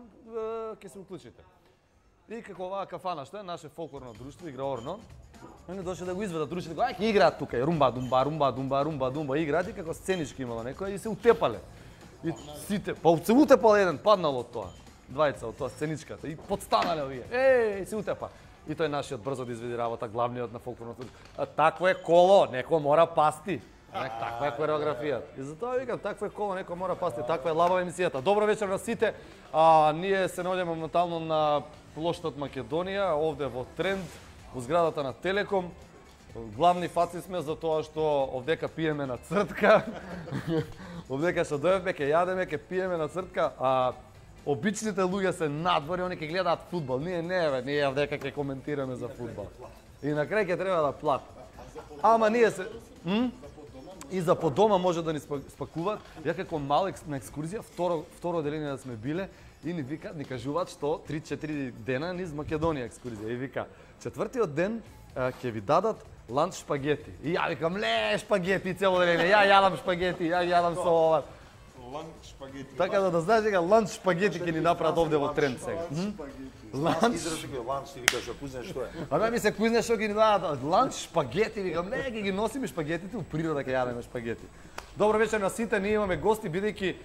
ќе се уклучите. И како оваа кафана што е наше фолклорно друштво, играорно, они дошле да го изведат друштвото, ај ќе играат тука, румба, думба, играат и како сценички имало некој и се утепале. И сите, па се утепал еден, паднал од тоа. Двајца од тоа сценичката и подстанале овие. Се утепа. И тој нашиот брзо да изведи работа, главниот на фолклорното друштво. Такво е коло, некој мора пасти. Таква е хореографија. И затоа викам, такво е коло, некој мора пасти, таква е лабава емисијата. Добро вечер на сите. Ние се наоѓаме моментално на плоштад Македонија, овде во Тренд, во зградата на Телеком. Главни фаци сме за тоа што овдека пиеме на цртка. Овдека што дојдеме, ќе јадеме, ќе пиеме на цртка, а обичните луѓе се надвор и они ќе гледаат фудбал. Ние овдека ќе коментираме за фудбал. И на крај ќе треба да плат. Ама ние се и за по дома може да ни спакуваат. Ја како мал на екскурзија, второ деление да сме биле и ни кажуваат што 3-4 дена низ Македонија екскурзија. И вика, четвртиот ден ќе ви дадат ланч шпагети. И ја викам, шпагети цело деление, ја јадам шпагети, ја јадам со ова. Ланч шпагети. Така да знаеш дека ланч шпагети ќе ни направат овде во Тренд сега. Ланч ланч ти викаш, ако знаеш што е. А ми се кузне што ќе ни дадат ланч шпагети, викам, ќе ги носиме шпагетите, у природа ќе јадеме шпагети. Добро вечер на сите, ние имаме гости, бидејќи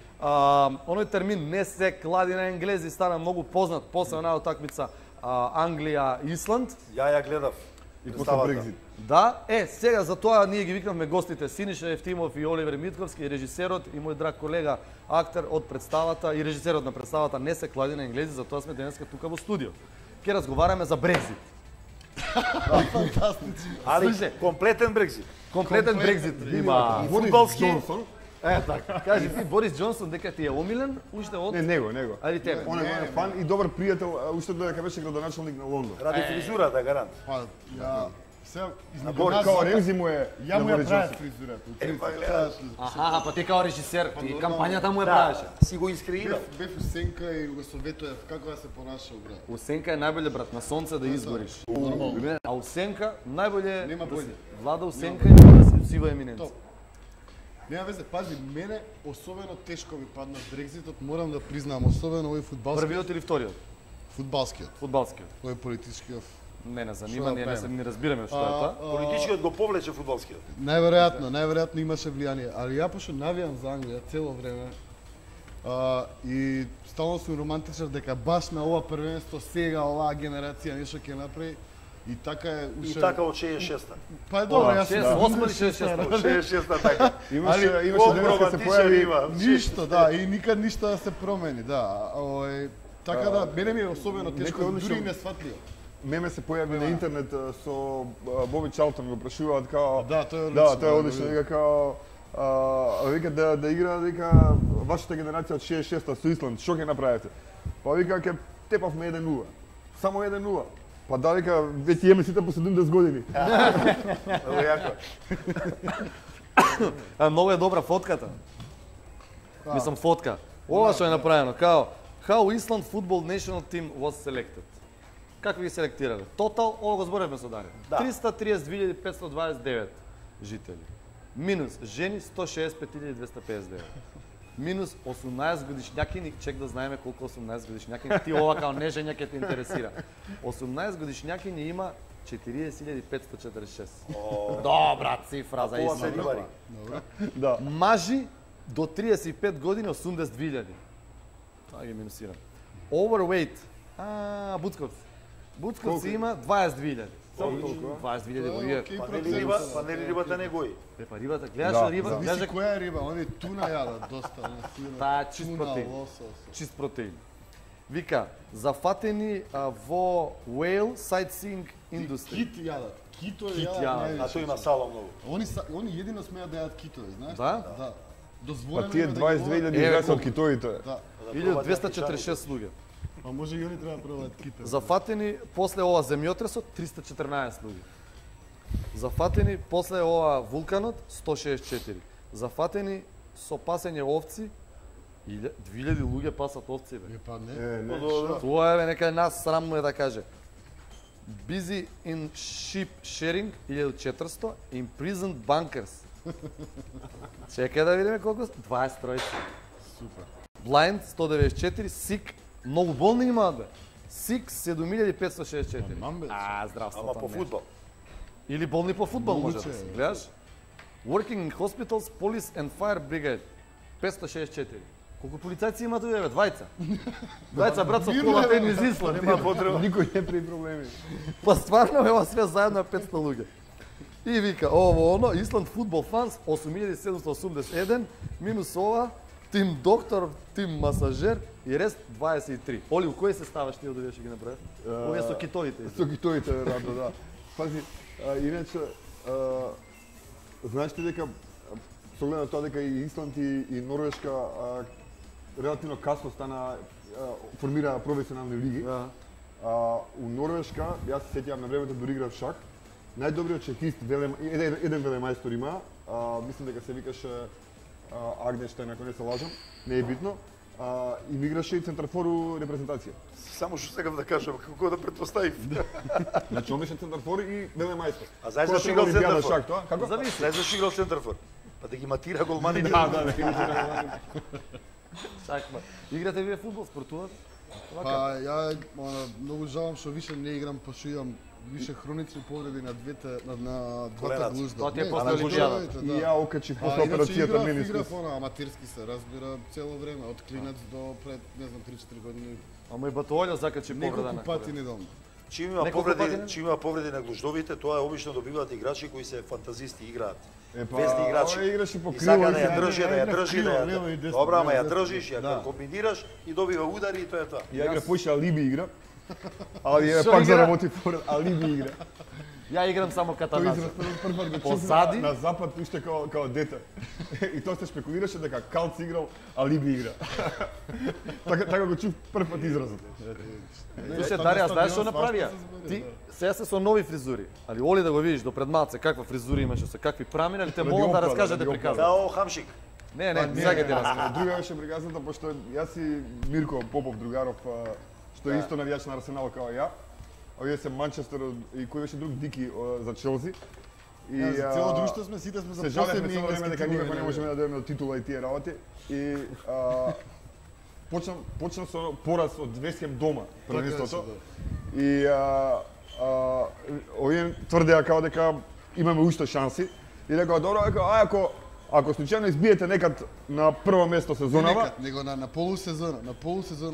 оној термин не се клади на енглези стана многу познат после онаја утакмица Англија-Исланд. Ја гледав. И после Брекзит. Да, сега за тоа ние ги викнавме гостите Синиша Евтимов и Оливер Митковски, режисерот и мој драг колега актер од представата и режисерот на представата Не се клади на енглези, за тоа сме денеска тука во студио. Ќе разговараме за Брекзит. Фантастично. Али комплетен Брекзит. Комплетен Брекзит има. Фудбалски. Така. Кажи ти Борис Џонсон дека ти е омилен уште од Не, него. Али тебе. Он е фан и добар пријател, уште додека беше градоначалник на Лондон. Ради фризурата, гарант. Па, ја сега Као Ремзи му е ја му ја Борис правев Џонсон. фризурата. Па гледаш. Аха, па ти као режисер, ти кампањата му е правеше. Си го инскриира. Бев у Сенка и го советував како да се понаша у град. У сенка е најболе брат, на сонце да изгориш. Нормално. А у сенка најболе Нема да боље. си влада у сенка и да си сива еминенција. Топ. Нема везе, пази, мене особено тешко ми падна Брекзитот, морам да признам, особено овој фудбалски. Првиот или вториот? Фудбалскиот, Фудбалскиот. овој политичкиот. Не Што занима, да ние не се правиме? не разбираме што е тоа. Политичкиот го повлече фудбалскиот. Најверојатно имаше влијание, али ја пошто навијам за Англија цело време. И стално сум романтичар дека баш на ова првенство сега оваа генерација нешто ќе направи. И така е И така од 66-та. Па е добро, јас сум 68 или 66? 66-та така. Имаше Колку денес кога се романтичен појави има. Ништо, да, и никад ништо да се промени, да. Така да, мене ми е особено тешко, некој одлично- дури и несфатливо. меме се појави на интернет со Боби Чалтон го прашуваат као Да, тој е одлично. Да, тоа е одлично, вика као вика да игра, вика вашата генерација од 66-та со Исланд, што ќе направите? Па вика ќе тепавме 1-0. Само 1-0. Па да, вика, веќе имаме сите по 70 години. Много јако. Многу е добра фотката. Мислам фотка. Ова што е направено, као How Iceland Football National Team was selected. Како ги селектирале? Тотал, ова го зборевме со Дарин. Да. 332.529 жители. Минус жени 165.259. Минус 18 годишњаки, чек да знаеме колку 18 годишњаки, ти ова као не жења ќе те интересира. 18 годишњаки ни има 40.546. Добра цифра за Ова се Исланд. рибари. Да. Мажи до 35 години 80.000. Тоа ги минусирам. Overweight. Буцковци. Буцковци има 20.000. Само толку. 20.000 во вие. Окей, Па процент. нели рибата не гои. Па рибата, гледаш Да, риба, да. гледаш Виси која е риба, они туна јадат доста, на сина. Таа чист Туна, протеин. лосос. Чист протеин. Вика, зафатени во whale sightseeing industry. Кит јадат. Китови Кит јадат јадат. А највише. тој има сало многу. Они едино смеат да јадат китови, знаеш? Да? Да. Дозволено Па тие им е да ги 22.000 Еве излеса од колку. китовите. Да. 1246 луѓе. А може и они треба да пробаат китови. Зафатени после ова земјотресот 314 луѓе. Зафатени после ова вулканот 164. Зафатени со пасење овци 2000 луѓе пасат овци бе. Па не. Не. Тоа е нека нас срамно е да каже. Busy in sheep sharing 1400, imprisoned bunkers. Чекај да видиме колку 20 тројци. Супер. Blind 194, sick Многу болни имаат бе. СИК 7564. Мам, бе. Здравството. Ама по не. фудбал. Или болни по фудбал може Могуче да си. е. Гледаш? Working in hospitals, police and fire brigade. 564. Колку полицајци имаат овие бе? Двајца. Двајца брат со колата им из Исланд. Нема потреба. Никој не прави проблеми. Па стварно ева све заедно е 500 луѓе. И вика, ово оно, Исланд фудбал фанс 8781, минус ова, тим доктор, тим масажер и рест 23. Оли, у кој се ставаш ти од овие што ги направи? Овие со китовите. Со китовите, веројатно, да. Пази, иначе, знаеш ти дека, со оглед на тоа дека и Исланд и Норвешка релативно касно формира професионални лиги. Да. У Норвешка, јас се сеќавам на времето дори играв шак, најдобриот чекист, еден велемајстор има, мислам дека се викаше Агнештајн, ако не се лажам, не е битно, и ми играше и центарфор у репрезентација. Само што сакам да кажам, како да претпоставив. Значи, он беше центарфор и велемајстор. А знаеш Кога зашто требало играл Олимпијада центарфор? шак, тоа? Како? Зависи. Знаеш зашто играл центарфор? Па да ги матира голманите. Да. Сакма. Играте вие фудбал, спортувате? Па ја многу жалам што више не играм, пошто имам више хронични повреди на двата Коленаци. глузда. Тоа ти е Не, после на Олимпијадата. глуздовите, И ја окачив после иначе операцијата менискус. играв она аматерски се разбира цело време од клинец до пред не знам 3-4 години. Ама и Батоолја закачи повреда Неколку на пати колено. неделно. Чим има Неколку повреди, пати, чим има повреди на глуждовите, тоа е обично добиваат играчи кои се фантазисти, играат. Па, Везни играчи. овој играше по И крило, сака да и ја сега држи, да ја држи, крило, да лево и ја... десно, Добра, ама ја лево и десно. држиш, ја Да. комбинираш и добива удари и тоа е тоа. Ја игра поише алиби игра. Али е Шо пак игра? заработи форвард, алиби игра. Ја играм само Тој катанаса. израз прв пат го Позади? чув на запад уште као дете. И тоа се спекулираше дека Калц играл, алиби игра. Така го чув прв пат изразот. Слушај, Дарија, знаеш што направија? Ти сега се со нови фризури, али оли да го видиш до пред малце каква фризури имаше, со какви прамена, али те Да ги молам да опра, раскаже да да ги опра. приказва. Као Хамшик. Не, сега ти раскажа. Друга беше пригазната, пошто јас и Мирко Попов другаров, што е исто навијач на Арсенал као ја. Овие се Манчестер и кој беше друг Дики за Челси. И За цело друштво сме сите сме за се жалевме посебни цело време енглески дека никако клубови, не можеме да дојдеме до титула и тие работи. И почнам со пораз од Весхем дома, првенството. И овие тврдеа као дека имаме уште шанси. И рекоа, добро, ако случајно избиете некад на прво место сезонава, Некад, него на полусезона,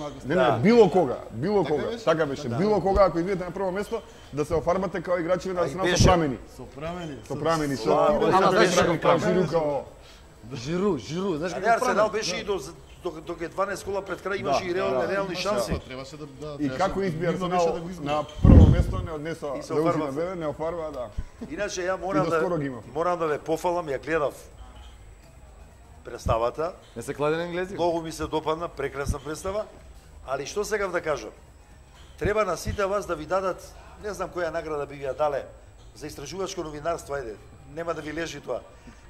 ако сте. не, било кога, беше? така беше, било кога ако идете на прво место да се офарбате као играчи на Арсенал беше. со прамени. Со Прамени, со Ама знаеш како као Жиру као Жиру, знаеш А не, како Арсенал прави? беше и до 12 кола пред крај имаше и реални шанси. Требаше да и како изби нивно беше Арсенал да го избие. на прво место не однесо И се да уши офарба. на бебе, не офарба, да. Иначе ја И до скоро ги имав. морам да ве пофалам, ја гледав представата. Не се кладе на енглези? Многу ми се допадна, прекрасна представа. Али што сакав да кажам? Треба на сите вас да ви дадат, не знам која награда би ви ја дале, за истражувачко новинарство, ајде. Нема да ви лежи тоа.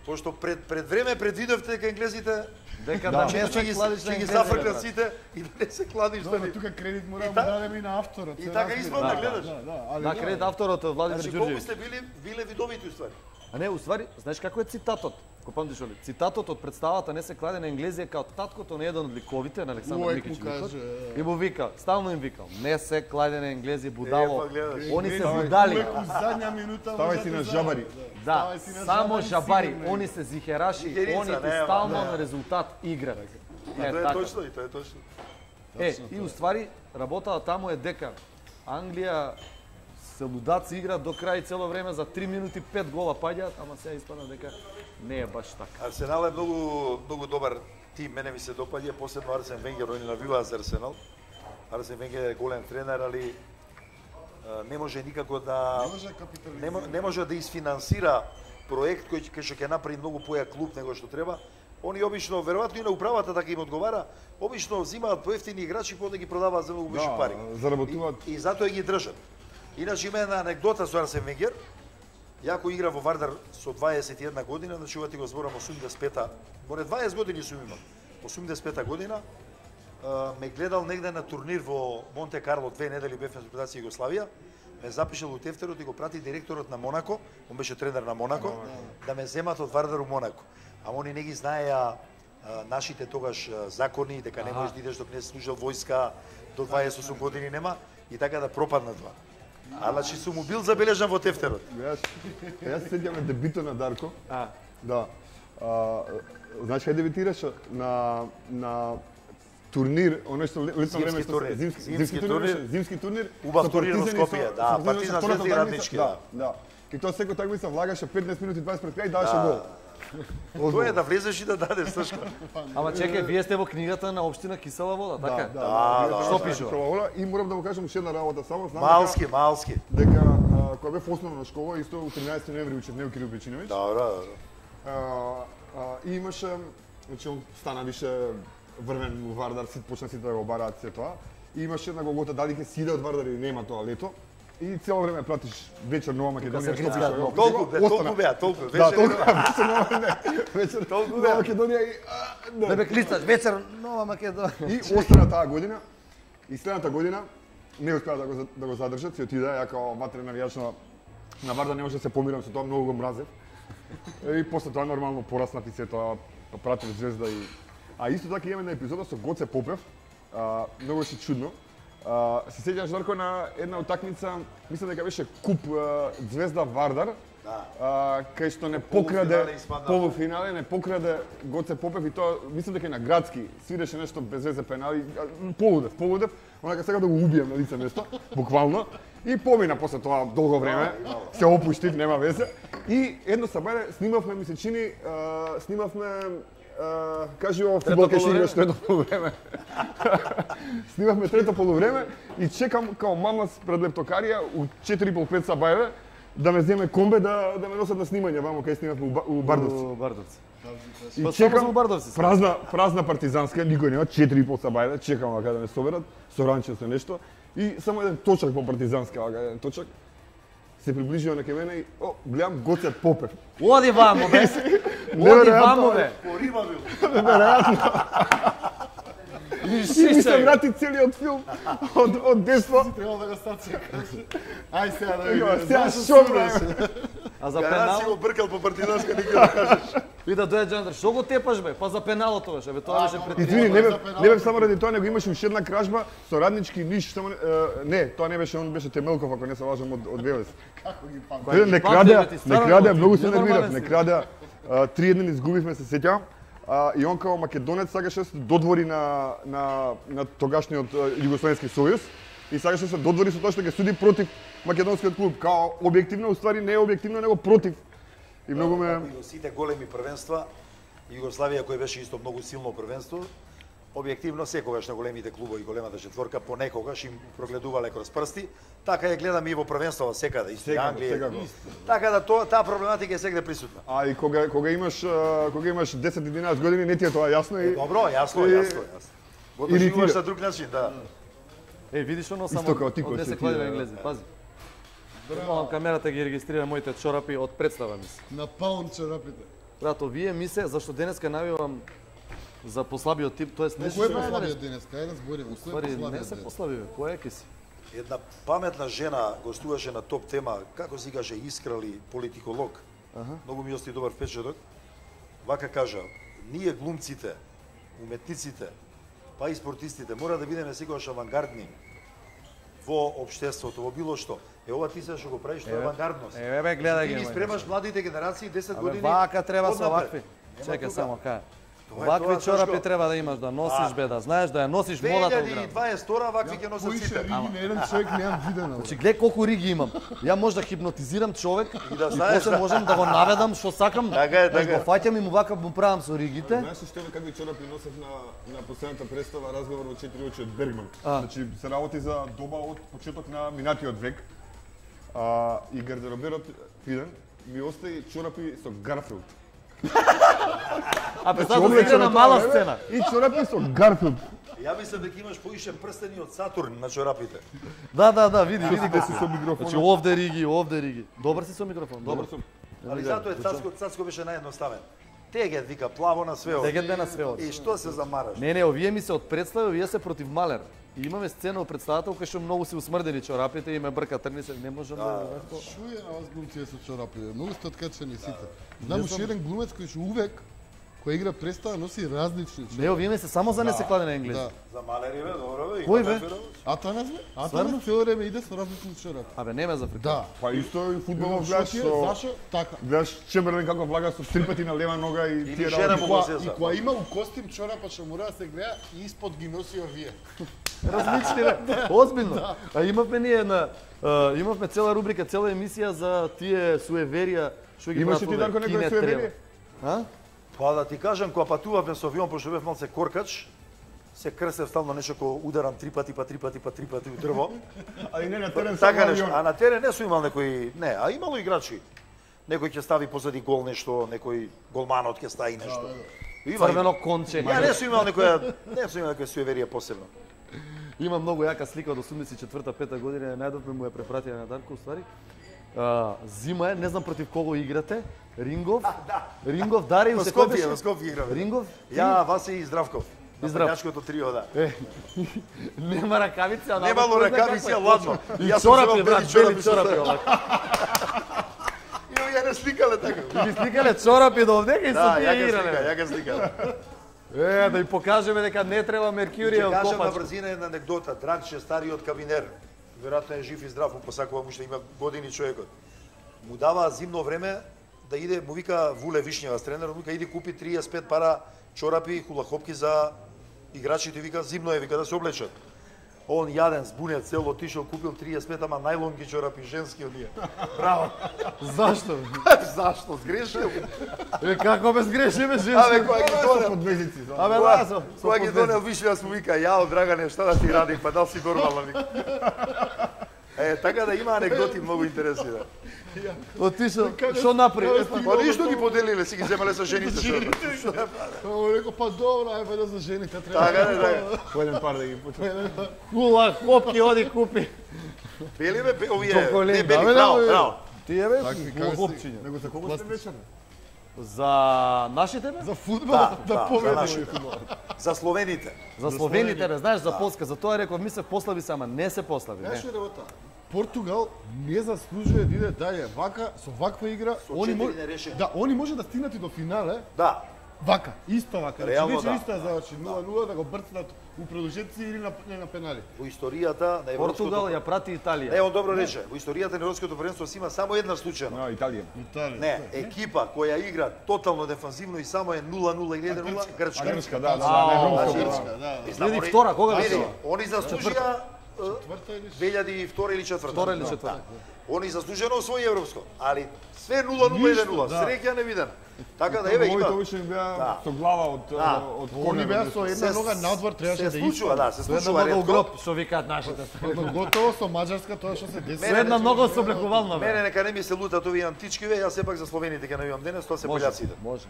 Пошто пред време предвидовте дека енглезите Дека Да. да не чисто се кладиш на ќе ги енглези. зафркнат брат. сите и да не се кладиш да Добро, ни. тука кредит мора И да та- дадеме и на авторот. и се така разбира. извадна, Да, гледаш. али Да, кредит авторот е Владимир Значи, колку Ѓурѓиев. сте биле видовити уствари. А не, уствари, знаеш како е цитатот? Ко памтиш ли? Цитатот од представата не се кладе на енглези е као таткото на еден од ликовите на Александар Увек Микич му каже, и му вика, стално им викал, не се кладе на енглези будало. Па гледаш. Они се Ставај, будали. Увек у задња минута Ставај може си да на загуби. жабари. Да, Ставај си на само жабари, сигурно. они се зихераши, Зихерица, они нема, стално да. на резултат играат. Тоа е така. точно, и тоа е точно. И уствари, работата таму е дека Англија се лудаци играат до крај цело време за 3 минути 5 гола паѓаат, ама сега испадна дека не е баш така. Арсенал е многу добар тим, мене ми се допаѓа, посебно Арсен Венгер, они навиваа за Арсенал. Арсен Венгер е голем тренер, али не може никако да Не може капитализирати. не може да изфинансира проект кој што ќе направи многу поја клуб него што треба. Они обично, веројатно и на управата така им одговара, обично взимаат поевтини играчи и да ги продаваат за многу више пари. заработуваат. И затоа ги држат. Иначе има една анекдота со Арсен Венгер. Јако игра во Вардар со 21 година, значи ова ти го зборам 85-та, море 20 години сум имал. 85-та година ме гледал негде на турнир во Монте Карло 2 недели бев на репрезентација Југославија, ме запишал у тефтерот и го прати директорот на Монако, он беше тренер на Монако, да ме земат од Вардар у Монако. А они не ги знаеа нашите тогаш закони, дека не можеш да идеш док не служил војска, до 28 години нема и така да пропадна тоа. А значи сум му бил забележан во тефтерот. Јас се сеќам на дебитот на Дарко. Да. Знаеш кај дебитираше на турнир, оној што летно време зимски турнир. Убав турнир во Скопје, да, Партизан Звезда и Раднички, да. Да. И тоа секој такмица влагаше 15 минути 20 пред крај и даваше гол. Тоа е да влезеш и да дадеш Сашко. Ама чекај, вие сте во книгата на општина Кисела вода, така? Да. Што пишува? И морам да му кажам уште една работа, само знам Малски. дека кога бев основна школа, исто у 13 ноември учев Нео Кирил Печиновиќ. Добро. И имаше, значи он стана више врвен у Вардар, почна сите да го бараат се тоа. И имаше една голгота дали ќе си иде од Вардар или нема тоа лето. И цело време пратиш вечер Нова Македонија што пише. Толку беа. Да, толку вечер Нова Македонија и Да бе клисташ, вечер Нова Македонија. И остана таа година. И следната година не успеа да го задржат, си отида, ја као ватрен навијач на Вардар не може да се помирам со тоа, многу го мразев. И после тоа нормално пораснати се тоа, пратив Звезда и... А исто така имаме една епизода со Гоце Попев, многу беше чудно. Се сеќаш Дарко на една утакмица, мислам дека беше куп Звезда Вардар, кај што не покраде полуфинале, не покраде Гоце Попев и тоа мислам дека на градски свиреше нешто без везе пенали, полудев, онака сега да го убием на лице место, буквално. И помина после тоа долго време, се опуштив, нема везе. И едно сабајле снимавме, ми се чини, кажи ово фудбал кај што играш трето полувреме. Снимавме трето полувреме и чекам као мамас пред лептокарија у 4:30 сабајле да ме земе комбе да ме носат на снимање вамо кај снимавме у Бардовци. И чекам празна партизанска, никој нема, 4:30 сабајле, чекам вака да ме соберат, со ранче со нешто. И само еден точак по партизанска, вака еден точак. Се приближува на мене и гледам Гоце Попев. Оди вамо бе. Оди вамо бе. По Рима бил. Неверојатно. И ми се врати целиот филм од детство. Треба да го стаци. Ај сега да видиме. Сега шо бре. А за Гаранци пенал? го бркал по партизанска, никој да кажеш. И да дојде Джандер, што го тепаш бе? Па за пеналот тоа беше, бе, тоа беше пред. Извини, не бев само ради тоа, него имаше уште една кражба со Раднички Ниш, само не, тоа не беше, он беше Темелков, ако не се лажам од Велес. Како ги памтам? Не краде, многу се нервирав, не краде. 3-1 изгубивме, се сеќавам. И он као македонец сакаше да се додвори на тогашниот Југословенски сојуз и сакаше да се додвори со тоа што ќе суди против македонскиот клуб. Као објективно, уствари не е објективно, него против. И многу ме... Сите големи првенства, Југославија кој беше исто многу силно првенство, објективно секогаш на големите клубови, големата четворка, понекогаш им прогледувале кроз прсти, така ја гледаме и во првенството секаде, исто Англија. Така да таа проблематика е сегде присутна. А и кога имаш 10-11 години, не ти е тоа јасно и... Добро, јасно. Го доживуваш на друг начин, да. Видиш оно само Исто као ти кој од 10 се ти, години енглези, пази. Малам камерата ги регистрира моите чорапи од представа ми се. На паун чорапите. Брато, вие ми се, зашто денеска навивам за послабиот тип, тоест не Кој е послабиот денес? Кај да збориме? Кој е не се послабиот? послаби, бе, кој е ке си? Една паметна жена гостуваше на топ тема, како си каже Искрали, политиколог. Многу ми остави добар впечаток. Вака кажа, ние глумците, уметниците, па и спортистите мора да бидеме секогаш авангардни во општеството, во било што. Ова ти се што го правиш, тоа е авангардност. Бе, гледај Ти ги. ги спремаш младите генерации 10 години. Вака треба со однапред. овакви. Чекај само кај. Тоа е Вакви тоа, чорапи Сашко. треба да имаш, да носиш бе, да знаеш да ја носиш модата од град. 2022 вакви ќе носат Кои сите. ше риги на еден човек немам видено. Значи гледај колку риги имам. Ја може да хипнотизирам човек И да и знаеш, после да. можам да го наведам што сакам. Така е, Знаеш, така е. го фаќам и му вака му правам со ригите. Знаеш што какви чорапи носев на последната представа разговор во 4 очи од Бергман. Значи се работи за доба од почеток на минатиот век. И гардероберот Фиден ми остави чорапи со Гарфилд. А представа се игра на мала сцена. И чорапи со Гарфилд. Ја мислам дека имаш поише прстени од Сатурн на чорапите. Да, види Да си колку. со микрофон. Значи овде риги. Добар си со микрофон, добар. сум. Али затоа Цацко беше наједноставен. Тегет вика плаво на свеот. Тегет бе на свеот. И што се замараш? Не, овие ми се од представа, овие се против Малер. И имаме сцена од представата кај што многу се усмрдени чорапите и ме брка трни се, не можам да... Шо е на вас глумците со чорапите? Многу сте откачени сите. Знам уште еден глумец кој што увек која игра представа носи различни чорапи. Не, овие се само за не се кладе на енглези. Да. За малери бе, добро бе. Кој бе? Атанас бе? Атанас цело време иде со различни чорапи. Абе, нема за Африка. Да. Па исто и фудбалов гледаш со... Зашо? Така. Гледаш Чемберлен како влага со 3 пати на лева нога и Или тие жена работи. му го се И која има у костим чорапа што мора да се гледа и испод ги носи овие. Различни бе. Озбилно. А имавме ние имавме цела рубрика, цела емисија за тие суеверија што ги Имаше прават ти, Дарко, некој суеверие? А? Па да ти кажам, кога патувавме со авион, пошто бев малце коркач, се крсев стално нешто ко ударам 3 пати, па 3 пати, па 3 пати у дрво. Али не на терен Така само нешто. авион. А на терен не су имал некои, не, а имало играчи. Некој ќе стави позади гол нешто, некој голманот ќе стави нешто. Има. Црвено конче. Ја не сум имал некоја суеверија посебно. Има многу јака слика од 84-5 година, најдовме му ја препратија на Дарко, уствари. Зима е, не знам против кого играте. Рингов. Рингов, Даре, Во се Скопје, кој во Скопје играме. Рингов? Ја, Васи и Здравков. И Здравков. Напредњачкото трио, да. Нема ракавици, а Немало ракавици, а ладно. И Јас сум чорапи, земал брат, бели бели чорапи, овако. И ја не сликале така. Ви сликале чорапи до овдека и со Да, ја тие ги слика, играле. ја ги сликале. Да им покажеме дека не треба Меркурија Ќе од кажам на копач. брзина една анекдота. Драгче, стариот кабинер, веројатно е жив и здрав, му посакувам уште има години човекот. Му дава зимно време да иде, му вика Вуле Вишњева тренер, му вика иди купи 35 пара чорапи, хулахопки за играчите, вика зимно е, вика да се облечат. Он јаден, збунет, цел отишол, купил 35, ама најлонги чорапи, женски оние. Браво. Зашто? Зашто? Сгрешил? Како без греши бе женски? Абе, кога ги Со донел, подвезици. да. Абе, кога- да, со кога ги донел Вишњева, му вика, јао, Драгане, шта да ти радим, па дал си нормално, вика. Така да има анекдоти многу интересни, да. Отишол, што направи? Па ништо ги поделиле, си ги земале со жените. Што да Ово реко па добро, ајде да за жените треба. Така не, така. По еден пар да ги почне. Кула, хопки, оди купи. Бели бе, овие, Чоколин, не да, бели, бе, браво, да, бе. браво. Тие бе, Такви, како си- хопчиња. Него за колку сте вечер? За нашите бе? За фудбал да за победиме. нашите. За словените. За словените бе, знаеш, за Полска, за тоа реков, мислев послаби се, ама не се послаби, Знаеш не. што е работа? Португал не заслужува да иде дале. Вака, со ваква игра, они четири може нерешени. да, они може да стигнат и до финале. Да. Вака, исто вака. Реално, Значи, да. исто е заврши 0-0 да го брцнат у продолжетци или на пенали. Во историјата на Португал европското ја прати Италија. Не, он добро рече. Во историјата на европското првенство си има само една случајно. На Италија. Италија. Не, екипа која игра тотално дефанзивно и само е 0-0 или 1-0, Грчка. Грчка, да, Значи, да, Да, и знам, Следи они- втора, кога види, беше? Они заслужија четврта или 2002 или 4. Втора или четврта. Они заслужено освои европско, али све 0-0 1-0, да. среќа не виден. Така да еве Овоите има. обично беа Да. со глава од од Они корнер. беа со една нога надвор, требаше да се случува, да, се Со една случува нога у ретко. гроб, што викаат нашите. Но готово со Маđarска тоа што се деси. Со една нога со облекувална Мене бе. нека не ми се лутат овие антички, јас сепак за словените ќе навивам денес, тоа се Може, пољаците. може.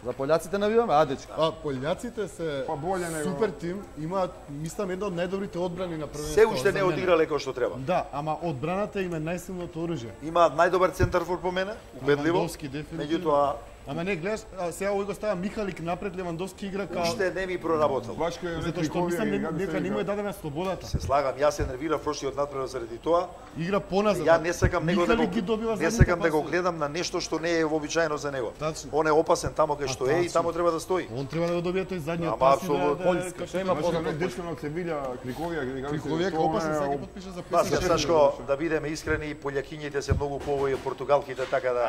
За пољаците навиваме, а дечка. А пољаците се Па боле него. супер тим, имаат мислам една од најдобрите одбрани на првенството. Се уште за не мене. одиграле како што треба. Да, ама одбраната им е најсилното оружје. Има најдобар центар фор по мене, убедливо. Левандовски, дефинитивно. Меѓутоа, Ама не гледаш, сега овој го става Михалик напред, Левандовски игра као уште не ми проработал. Башко е затоа што мислам дека не му е дадена слободата. Се слагам, јас се нервирав прошлиот надпревар заради тоа. Игра поназад. Ја не сакам него да Михалик ги го добива не задните сакам да го пасови. гледам на нешто што не е вообичаено за него. Тачно. Он е опасен тамо кај што е и тачно. тамо треба да стои. Он треба да го добие тој задниот Ама, пас и апсолутно. Поljska, што има Башко познато е од дечко на Севилја, Криковија, Криковија како опасен сега потпиша за Па, 50. Сашко, да бидеме искрени, пољакињите се многу повои од португалките, така да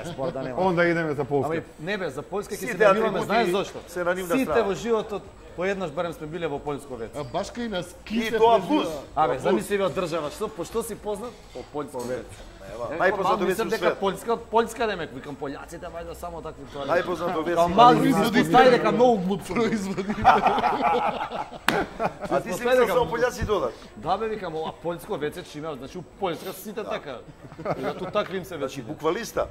спор да нема. Онда идеме за Ама Полска. и не бе, за Поljска ќе се Сите навиваме, атрибути знаеш зошто? се на нивна Сите страна. во животот поеднаш барем сме биле во Поljско веќе. А Башка и на ски И се тоа преживува. плюс. Абе, замисли од држава, што по што си познат? По Поljско веќе. Најпознато веќе Мислам у дека свет. Поljска демек, викам пољаците вајда само такви тоа. Најпознато Као веќе. мали испостави дека многу глуп сум. А ти си мислел само пољаци додат. Да бе, викам, ова Поljско веќе чиме, значи у Поljска сите така. И да ту такви им се Значи веќе. буквалиста.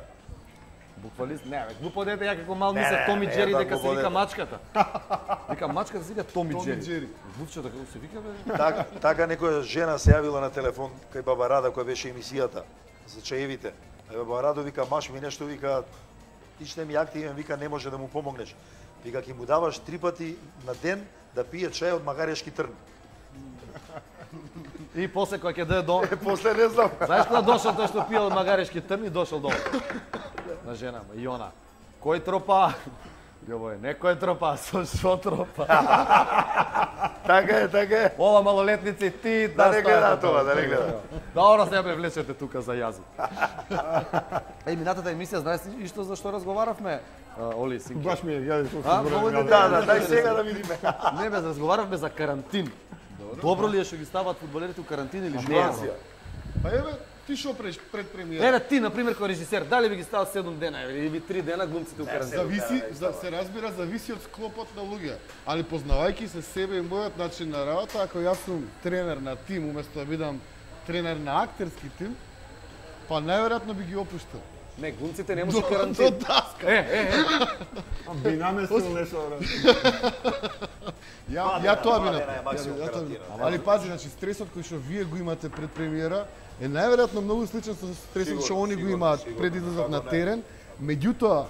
Буквалист, не бе, глупо дете, ја како мал мислев Не, Томи не, Джери да, дека се глупо вика дете. мачката. Вика мачката се вика Томи Джери. Джери. Глупчето како се вика бе? Така некоја жена се јавила на телефон кај баба Рада која беше емисијата за чаевите. А баба Радо вика, маш ми нешто, вика, ти ще ми активен, вика, не може да му помогнеш. Вика, ќе му даваш 3 пати на ден да пие чај од магарешки трн. И после кога ќе дое до... После не знам. Знаеш кога дошол тој што пиел магарешки трн и дошол долу? На жена, и она. Кој тропа? Јово е, некој тропа, со што тропа? Така е. Ова малолетници ти Да не гледа тоа, да не гледа. Добро се ме влечете тука за јазик. Минатата емисија, знаеш ли што за што разговаравме? Оли, синке. Баш ми е, ја Много се Да, дај сега да видиме. Не, бе, разговаравме за карантин. Добро ли е што ги ставаат фудбалерите у карантин или не? Ситуација. Па еве, ти што пред премиера? Еве ти, на пример, кој режисер, дали би ги ставал 7 дена или 3 дена глумците у карантин? Зависи, се разбира, зависи од склопот на луѓе. Али познавајќи се себе и мојот начин на работа, ако јас сум тренер на тим уместо да бидам тренер на актерски тим, па најверојатно би ги опуштал. Не, глумците не може До карантин. даска. би наместил нешто. Ја тоа би Малена е максимум направил. карантина. Али пази, значи стресот кој што вие го имате пред премиера е најверојатно многу сличен со стресот што они го имаат пред излезот на терен. Меѓутоа,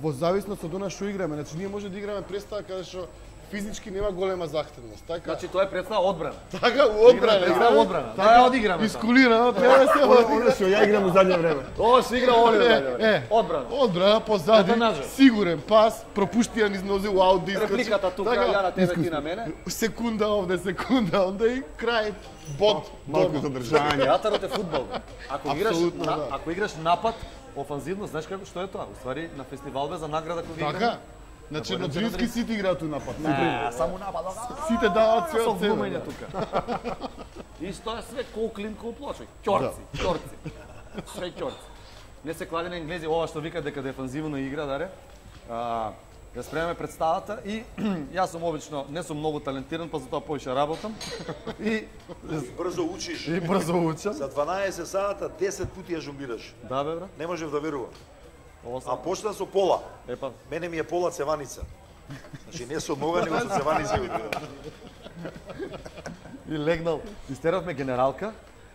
во зависност од она што играме, значи ние може да играме представа каде што физички нема голема захтевност, така? Значи тоа е представа одбрана. Така у одбрана, Играме одбрана. Да ја одиграме. Искулирано, треба да се одигра. Оно што ја играм у задње време. Ова се игра Оли. Одбрана. Одбрана позади, Ката нажа. сигурен пас, пропуштија низ нозе у аут да искочи. Репликата тука, Така, ја на тебе ти искусно. на мене. Секунда овде, секунда онда и крај. Бод. Малку дома. задржање. Театарот е фудбал. Ако играш Апсолутно, да. ако играш напад офанзивно, знаеш како што е тоа? Уствари на фестивал бе за награда кој игра. Така? На Чернодрински сите играат у напад. Само напад. Сите даваат све Со од себе. глумење тука. Исто е све кол клин кол плочи. Ќорци, ќорци. Све ќорци. Не се клади на енглези, ова што вика дека дефанзивно игра, даре. Ја спремаме представата и јас сум обично, не сум многу талентиран, па затоа поише работам. И Брзо учиш. брзо учам. За 12 сата 10 пати ја жонглираш. Да бе, брат. Не можев да верувам. Ова А почна со пола. Епа, Мене ми е пола цеваница. Значи не со нога, него со цеваница. и легнал. Истеравме генералка.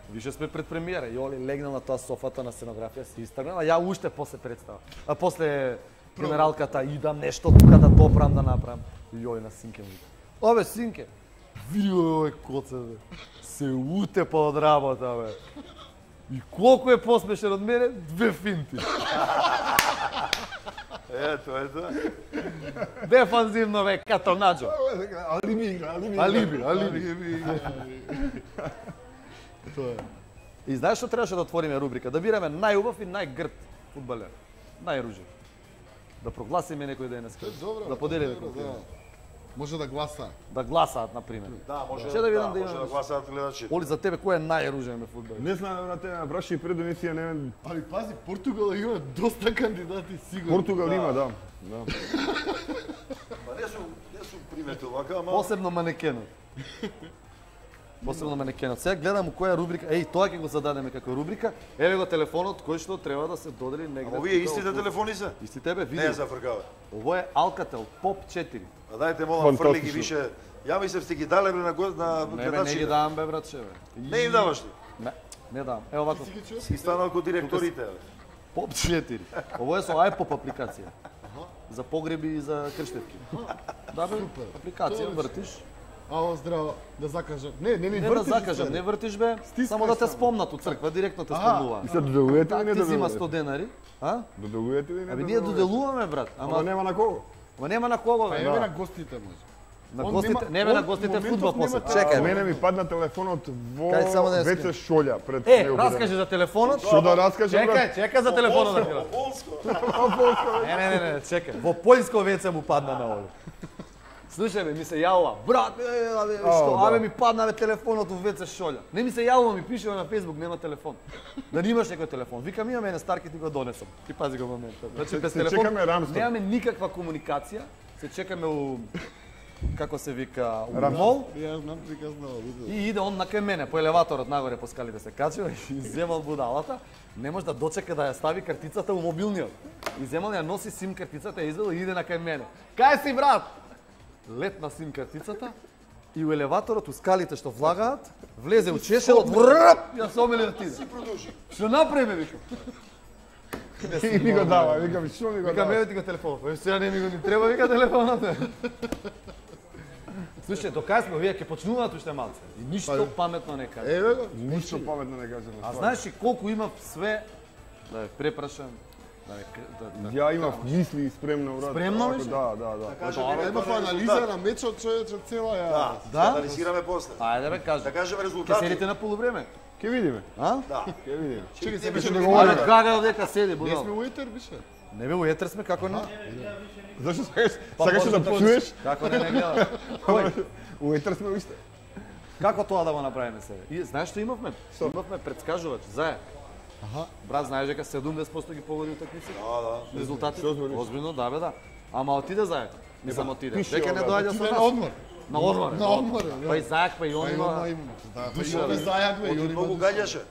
Више сме пред премиера. И Оли легнал на тоа софата на сценографија, се истргнал, а ја уште после представа. А после генералката идам нешто тука да допрам да направам. И Оли на синке му вика: "Обе синке, види овој коце бе. Се утепа од работа бе. И колку е посмешен од мене, 2 финти. Ето. Дефанзивно бе, като наџо. Алиби. Тоа е. И знаеш што требаше да отвориме рубрика? Да бираме најубав и најгрд фудбалер. Најружен. Да прогласиме некој денеска. Добро. Да поделиме добро, конкретно. Може да гласа. Да гласаат, на пример. Да, може Ще да видам да може имаме. да гласаат гледачите. Оли, за тебе кој е најружен ме фудбалер? Не знам, брате, праши пред емисија, не Али пази, Португал има доста кандидати сигурно. Португал има, да. Па не сум приметил вака, ама Посебно манекенот. Посебно манекенот. Сега гледам у која рубрика, тоа ќе го зададеме како рубрика. Еве го телефонот кој што треба да се додели негде. овие тука истите околу- телефони се? Исти тебе, види. Не ја зафркавај. Ово е Alcatel Pop 4. А дајте молам фрли ги Фантастично. више. Ја мислев сте ги дале бре на Не бе, не ги гледачите. давам бе, братче бе. Не им даваш ли? Не давам. Ево вако. Си станал ко директорите. бе. Pop 4. Ово е со iPop апликација. За погреби и за крштевки. Да бе, апликација вртиш. Ало, здраво, да закажам. Не Не да вртиш, закажам, ствари. не вртиш бе, Стискај само да те само. спомнат од црква, директно те спомнуваат. И се доделувате Так или не ти зима доделувате? 100 денари, а? Доделувате или не Аби ние доделуваме брат, Ама ама нема на кого. нема на кого Па бе. еве на гостите може. На Он гостите, нема- не бе на он гостите моментов фудбал нема после. телефон. Чекај бе. Мене ми падна телефонот во Кај само да ја WC скрим. шолја пред Раскажи за телефонот. Што да раскажам? брат? Чекај за телефонот да ти кажам. Полско. Не, чекај. Во поljско веќе му падна на овој. Слушај бе, ми се јавува, брат, абе, што, да. абе ми падна бе телефонот у WC шолја. Не ми се јавува, ми пише на Facebook, нема телефон. Да не имаш некој телефон. Викам, имаме еден старки, ти го донесам. Ти пази го моментот. Значи без се телефон чекаме Рамстон. немаме никаква комуникација. Се чекаме у како се вика, у Рамстон. мол. Ја знам дека знao, видел. И иде он на кај мене, по елеваторот нагоре по скалите се качува и земал будалата. Не може да дочека да ја стави картицата у мобилниот. И земал ја носи сим картицата, ја извел и иде на кај мене. Кај си брат? Летна сим картицата и у елеваторот, у скалите што влагаат, влезе у чешелот, вррррп, ја се омели да ти иде. Што направи, викам? И ми го дава, викам, што ми го Викам, дава? еве ти го телефонот. Па сега не ми го ни треба, вика телефонот. Слушај, до кај сме, овие ќе почнуваат уште малце. И ништо паметно не кажа. Еве го. Ништо паметно не кажам. А знаеш ли колку има све, да е препрашан, Ја имав мисли спремно, брат. Спремно Ако, беше? Да. Кажеме Имав анализа на мечот, човече, цела ја. Да, Да? анализираме после. Ајде бе, кажи. Да кажеме Ке резултати. седите на полувреме? Ќе видиме. А? Да. Ќе видиме. Чекай, се беше беше Ајде, гага дека седи, Не будал. сме уитер, беше. Не бе, уетер сме, како не? Зашто сакаш може да почнеш. псуеш? Како не гледа? Кој? Уетер сме уште. Како тоа да го направиме себе? И знаеш што имавме? Имавме предскажувач, заед. Аха. Брат, знаеш дека 70% ги погоди утакмиците? Да. Резултатите? Што збориш? Озбилно, да бе, да. Ама отиде заед. Не само отиде. пише Дека не ова, доаѓа со Отиде нас. на одмор. На одмор. На одмор, да. Па и зајак, па и он Па и има одма има. Да, па и душа, ове бе. зајак, бе, и он Оди има многу душа. гаѓаше.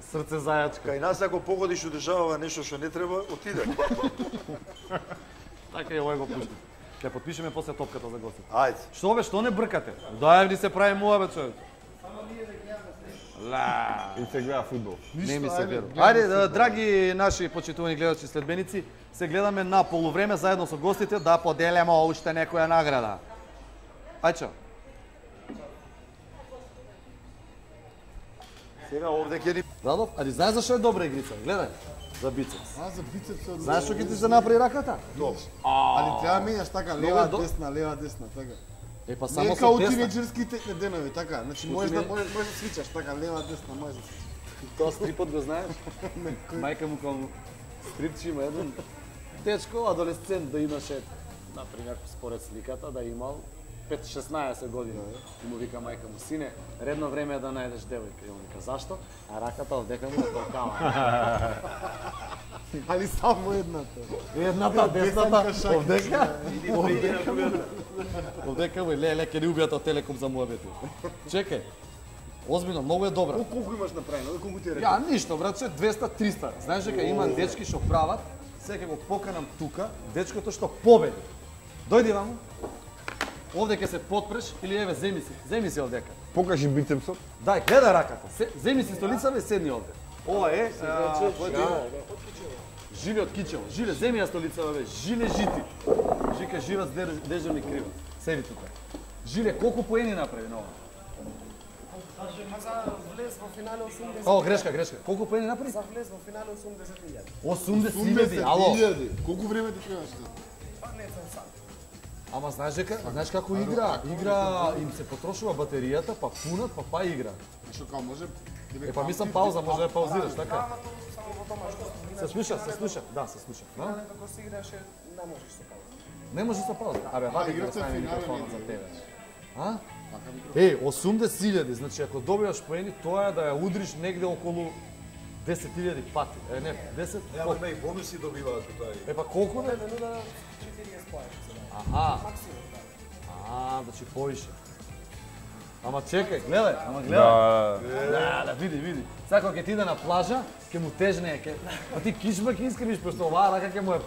срце зајачка. Кај нас ако погодиш у држава нешто што не треба, отиде. Така и овој го пушти. Ќе потпишеме после топката за гостите. Ајде. Што бе, што не бркате? Дајавни се прави муабет, човек. Ла. И се гледа фудбал. Не ми се ајде, верува. гледаме Ајде, фудбал. драги наши почитувани гледачи и следбеници, се гледаме на полувреме заедно со гостите да поделиме уште некоја награда. Ајчо. Сега овде ќе ни Радов, ади знаеш зашто е добра игрица? Гледај. За бицепс. А, за бицепс од... Знаеш што ќе ти се направи раката? Али треба менјаш така, Много лева, е до- лева, десна, така. Е, па Не само е као со тесна. тинеџерските денови, така. Значи можеш да тине- можеш да свичаш така, лева, десна, можеш да свичаш. Тоа стрипот го знаеш? Мајка му као стрипчи има еден дечко, адолесцент да имаше, например, според сликата, да имал 5-16 години. И му вика мајка му, сине, редно време е да најдеш девојка. И он вика, зашто? А раката овдека му е толкава. Али само едната. Едната, десната, шака. овдека, овдека му е, леле, ке ни убијат од Телеком за муабети. Чекај, озбилно, многу е добра. Колку имаш направено? Колку ти е Ја, ништо, братче, 200-300. Знаеш дека има дечки што прават, сега го поканам тука, дечкото што победи. Дојди ваму. Овде ќе се потпреш или еве земи си овдека. Покажи бицепсот. Дај, гледај раката. Земи си столицава и седни овде. Ова е, Жиле од Кичево. Жиле, земи ја столицава, бе. Жиле жити. Жика живац дежурни кривац. Седи тука. Жиле, колку поени направи на ова? За влез во финале 80. О, грешка. Колку поени направи? За влез во финале 80.000. 80.000. Ало. Колку време ти требаш? Па не знам сам. Ама знаеш како игра? Им се потрошува батеријата, па пунат, па игра. Што као може? Е, па мислам пауза, може да ја паузираш, така? Ама тоа само во домашно. Се слуша. Да, се слуша. Да? Финале како се играше, не можеш со пауза. Не може со пауза. Абе, вади да играта е стане финале, микрофонот за не, тебе. А? Е, 80.000, значи ако добиваш поени, тоа е да ја удриш негде околу 10.000 пати. Е, не, 10? Нема и бонуси добиваат со тоа. Е, па колку не? Еден удар 40 поени. Аха. Максимум, да. Значи повише. Ама чекај, гледај, Да, види. Сега кога ќе ти иде на плажа, ќе му тежне, па ти кишма ќе искриш, пошто оваа рака ќе му е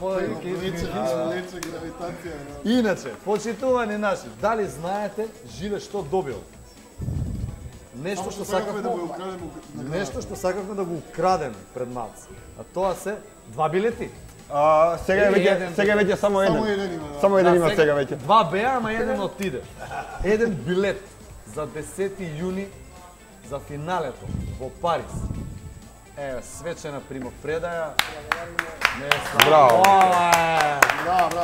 Лече гравитација. Иначе, почитувани наши, дали знаете Жиле што добил? Нешто што сакавме да го украдеме. Нешто што сакавме да го украдеме пред малце. А тоа се 2 билети. Сега е Еден. веќе само Само еден. еден има, да. Само еден има сега веќе. 2 беа, ама еден отиде. Еден билет за 10 јуни за финалето во Париз. Еве, свечена примопредаја. Браво.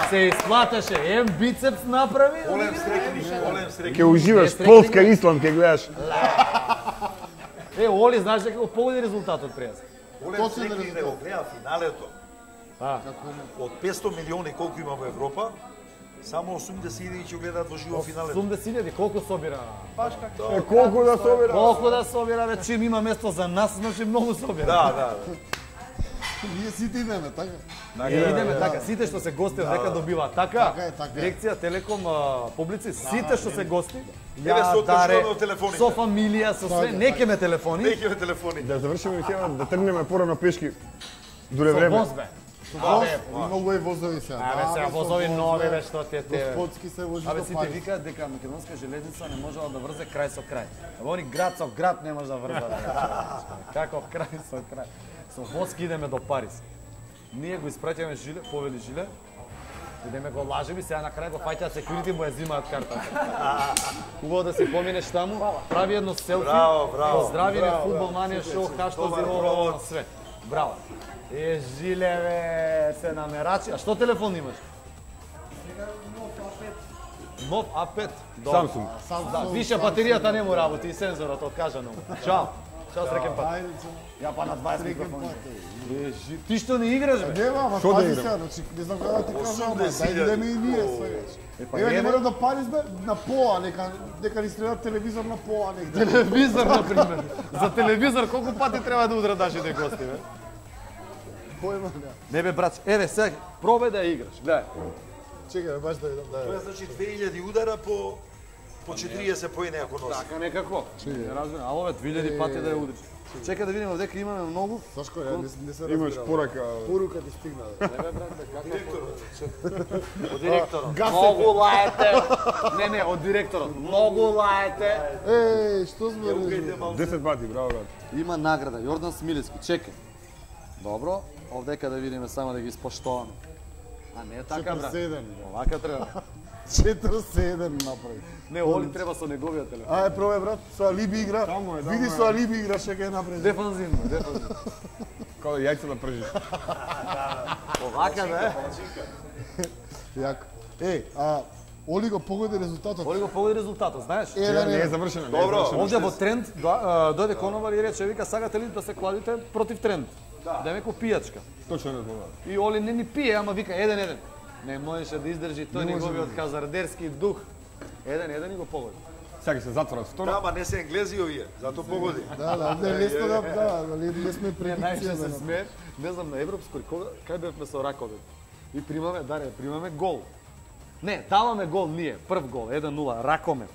Се исплатеше, ем бицепс направи. Голем среќни. Ќе уживаш Полска Исланд ќе гледаш. Е, Оли, знаеш дека го погоди резултатот през. Голем среќни да го гледа финалето. А, Од 500 милиони колку има во Европа, само 80.000 ќе гледаат во живо финалето. 80.000, колку собира? Баш како Колку да собира? Колку да собира, бе, чим има место за нас, значи многу собира. Да. Ние сите идеме, така? Идеме така, сите што се гости дека добиваат така. Така е, така е. Дирекција Телеком публици, сите што се гости, Еве се откажуваме од телефоните. со фамилија, со све, некеме телефони. Некиве телефони. Да завршиме мисијата, да тргнеме порано пешки. Дуре Со време. воз, бе. Имало и возови сега. Абе, сега возови нови, бе, што те тебе. Господски се вози Абе, до сите Париз. викаат дека македонска железница не можела да врзе крај со крај. А они град со град не може да врзе. Како крај со крај. Со воз идеме до Париз. Ние го испраќаме Жиле, повели Жиле. Идеме го лажеме, сега на крај го фаќаат секјурити, му ја зимаат картата. Хубаво да се поминеш таму, прави едно селфи, Браво. поздрави ме фудбал манија шоу, хаштаг Добар зиво провод. на све. Браво. Жилеве, се намерачи. А што телефон имаш? Нов А5. Samsung. Да, више батеријата не му работи и сензорот откажано. Чао. Чао, среќен пат. Ајде, Ја па на 20 среќен микрофони. пат. Ти што не играш, бе? Нема, ама Шо да пази играм? сега, значи не знам кога да ти кажам, ама 80.000. дај идеме и ние свегаш. па Еве еве. не мора да париш бе на пола, нека ни стреля телевизор на пола, нека. Телевизор, например. За телевизор колку пати треба да удра нашите гости, бе? Појма не. Не бе, брат, еве сега, пробај да ја играш. Гледај. Чекај, баш да идам, Тоа да. е значи 2000 удара по 40 поени ако носи. Така некако. Не разбирам, а ове 2000 пати да ја удриш. Чекај да видиме дека имаме многу. Сашко, ја не се Имаш разбирам. порака. Порука ти стигна. бе. Од директорот. Гасете. Многу лаете. Не, од директорот. Многу лаете. Еј, што збориш? Укајте малку. 10 пати, браво, брат. Има награда, Јордан Смилевски, чекај. Добро, овдека да видиме само да ги испоштуваме. А не е така, брат. 4-7. Овака треба. 4-7 направи. Не, Оли треба со неговиот телефон. Ајде, пробај брат, со Алиби игра. Тамо е, Види тамо со е. Алиби игра, што ќе направи. Дефанзивно, дефанзивно. Као да јајца да пржиш. Овака да е. Јако. Еј, а Оли го погоди резултатот. Оли го погоди резултатот, знаеш? Не е 1-1. завршено. Добро. Овде во тренд дојде коновар и рече, вика, сагате ли да се кладите против тренд? Да ме ко пијачка. Точно не зборува. И Оли не ни пие, ама вика 1-1. Не можеше да издржи тој неговиот хазардерски дух. 1-1 и го погоди. Сега се затвора втора. Да, ама не се енглези овие, затоа погоди. Да, не е лесно да, нали, не сме Не, најше предикција се да. смееш, не знам, на Европско, кај бевме со ракове. И примаме гол. Не, даваме гол ние, прв гол, 1-0, ракомет.